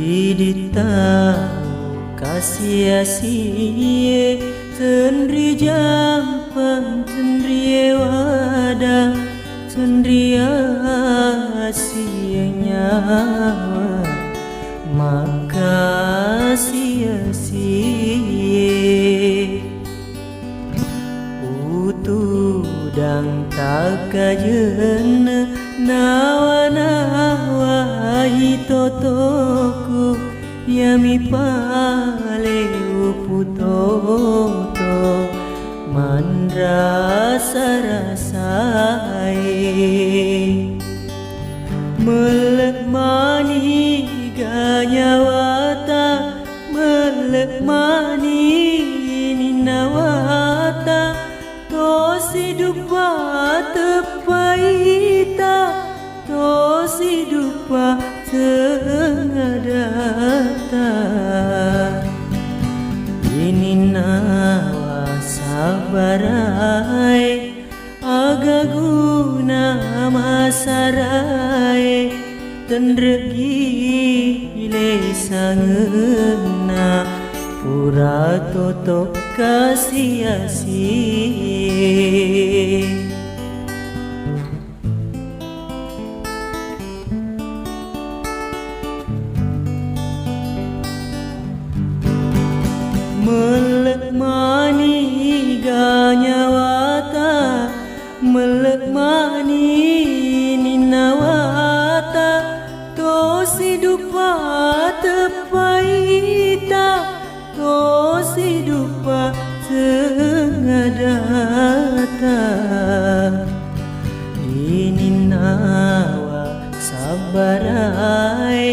Idita kasih asie tendri jampang tendri wada tendri asianya maka sia-sia utu dang tak kajen nawa-nawa hitotoku yami pale uputoto mandrasa-rasai melek mani ganyawata melek mani ninawata tosi dupa tepaita tosi dupa tengadata ini nawa sabarai agaguna masarai tendregi lesangena pura toto kasih-asih melek mani ganyawata melek mani ninawata tosi dupa tepaita tosi dupa tengadata ini nawa sabarai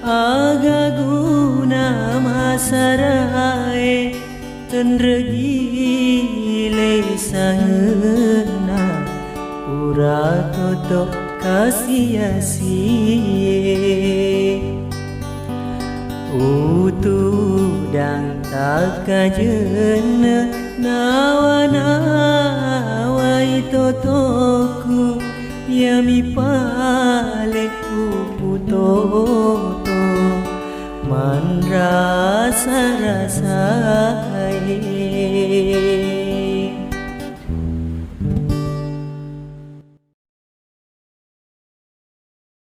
agaguna masarai tendregi lesangena pura toto kasih-asih utu dang tak kajen nawa-nawa itotoku yami pale uputoto mandrasa-rasai